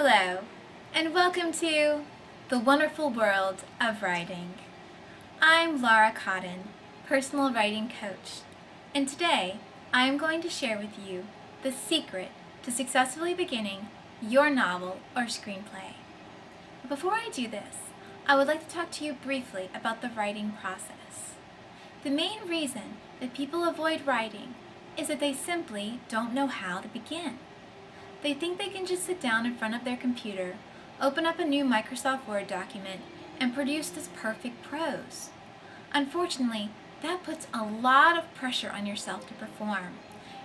Hello, and welcome to the wonderful world of writing. I'm Laura Cotton, personal writing coach, and today I am going to share with you the secret to successfully beginning your novel or screenplay. But before I do this, I would like to talk to you briefly about the writing process. The main reason that people avoid writing is that they simply don't know how to begin. They think they can just sit down in front of their computer, open up a new Microsoft Word document, and produce this perfect prose. Unfortunately, that puts a lot of pressure on yourself to perform,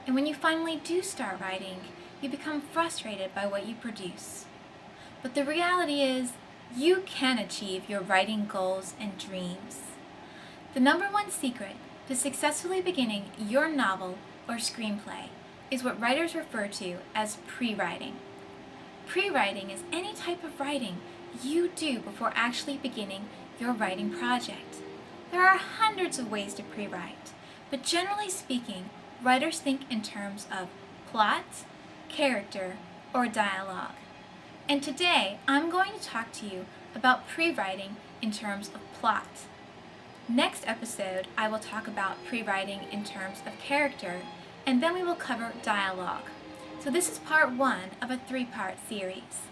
and when you finally do start writing, you become frustrated by what you produce. But the reality is, you can achieve your writing goals and dreams. The number one secret to successfully beginning your novel or screenplay is what writers refer to as pre-writing. Pre-writing is any type of writing you do before actually beginning your writing project. There are hundreds of ways to pre-write, but generally speaking, writers think in terms of plot, character, or dialogue. And today, I'm going to talk to you about pre-writing in terms of plot. Next episode, I will talk about pre-writing in terms of character, and then we will cover dialogue. So this is part one of a three-part series.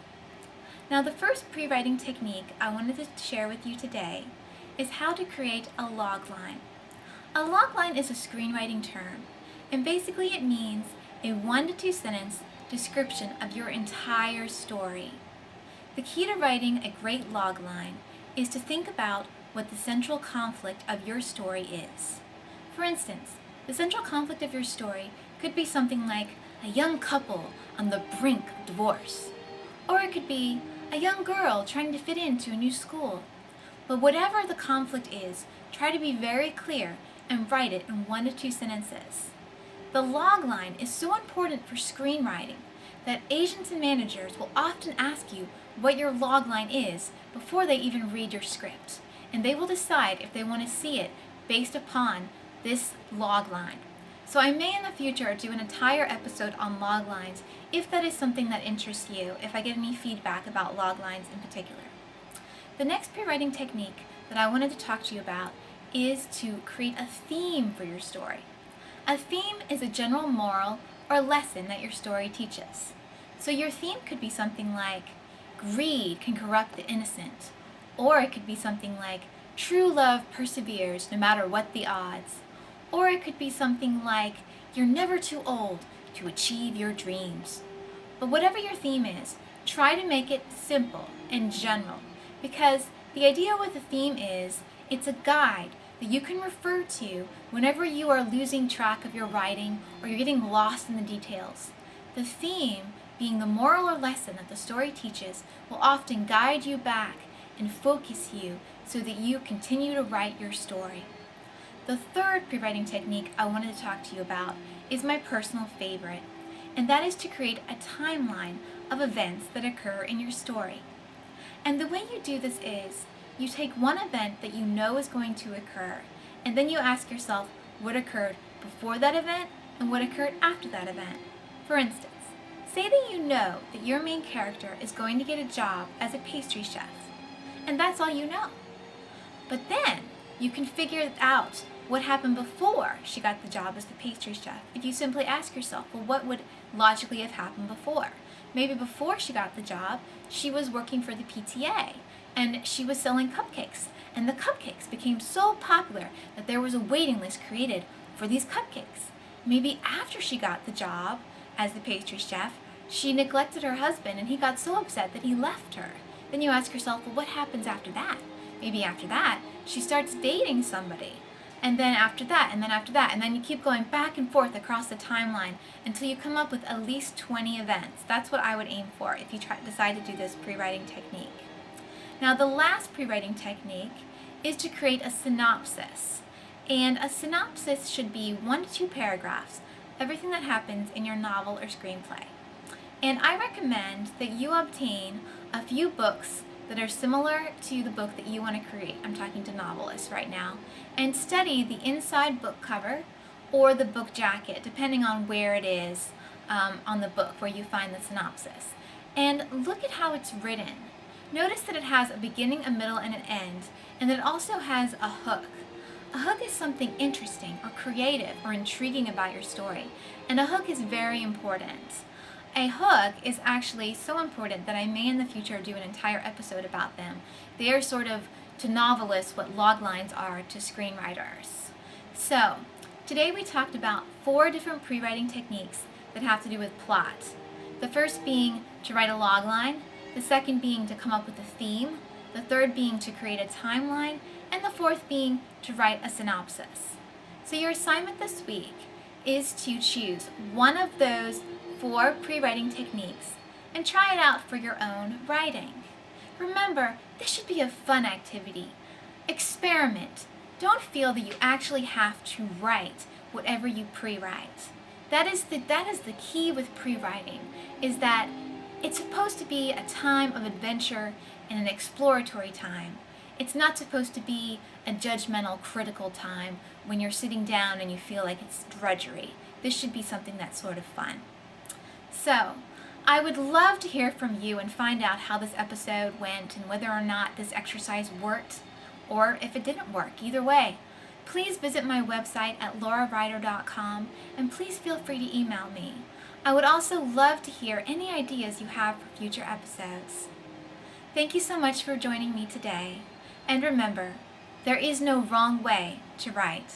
Now the first pre-writing technique I wanted to share with you today is how to create a logline. A logline is a screenwriting term, and basically it means a 1 to 2 sentence description of your entire story. The key to writing a great logline is to think about what the central conflict of your story is. For instance, the central conflict of your story could be something like a young couple on the brink of divorce, or it could be a young girl trying to fit into a new school. But whatever the conflict is, try to be very clear and write it in 1 to 2 sentences. The logline is so important for screenwriting that agents and managers will often ask you what your logline is before they even read your script, and they will decide if they want to see it based upon this logline. So I may in the future do an entire episode on loglines if that is something that interests you, if I get any feedback about loglines in particular. The next pre-writing technique that I wanted to talk to you about is to create a theme for your story. A theme is a general moral or lesson that your story teaches. So your theme could be something like, greed can corrupt the innocent, or it could be something like, true love perseveres no matter what the odds. Or it could be something like, you're never too old to achieve your dreams. But whatever your theme is, try to make it simple and general, because the idea with a theme is, it's a guide that you can refer to whenever you are losing track of your writing or you're getting lost in the details. The theme, being the moral or lesson that the story teaches, will often guide you back and focus you so that you continue to write your story. The third pre-writing technique I wanted to talk to you about is my personal favorite, and that is to create a timeline of events that occur in your story. And the way you do this is, you take one event that you know is going to occur, and then you ask yourself what occurred before that event and what occurred after that event. For instance, say that you know that your main character is going to get a job as a pastry chef, and that's all you know. But then, you can figure out what happened before she got the job as the pastry chef if you simply ask yourself, well, what would logically have happened before? Maybe before she got the job, she was working for the PTA, and she was selling cupcakes, and the cupcakes became so popular that there was a waiting list created for these cupcakes. Maybe after she got the job as the pastry chef, she neglected her husband, and he got so upset that he left her. Then you ask yourself, well, what happens after that? Maybe after that, she starts dating somebody, and then after that, and then after that, and then you keep going back and forth across the timeline until you come up with at least 20 events. That's what I would aim for if you decide to do this pre-writing technique. Now the last pre-writing technique is to create a synopsis, and a synopsis should be 1 to 2 paragraphs, everything that happens in your novel or screenplay. And I recommend that you obtain a few books that are similar to the book that you want to create. I'm talking to novelists right now. And study the inside book cover or the book jacket, depending on where it is on the book, where you find the synopsis. And look at how it's written. Notice that it has a beginning, a middle, and an end, and that it also has a hook. A hook is something interesting or creative or intriguing about your story, and a hook is very important. A hook is actually so important that I may in the future do an entire episode about them. They are sort of to novelists what log lines are to screenwriters. So, today we talked about 4 different pre-writing techniques that have to do with plot. The first being to write a log line, the second being to come up with a theme, the third being to create a timeline, and the fourth being to write a synopsis. So your assignment this week is to choose one of those 4 pre-writing techniques and try it out for your own writing. Remember, this should be a fun activity. Experiment. Don't feel that you actually have to write whatever you pre-write. That is the key with pre-writing, is that it's supposed to be a time of adventure and an exploratory time. It's not supposed to be a judgmental, critical time when you're sitting down and you feel like it's drudgery. This should be something that's sort of fun. So, I would love to hear from you and find out how this episode went and whether or not this exercise worked or if it didn't work. Either way, please visit my website at laurawriter.com and please feel free to email me. I would also love to hear any ideas you have for future episodes. Thank you so much for joining me today. And remember, there is no wrong way to write.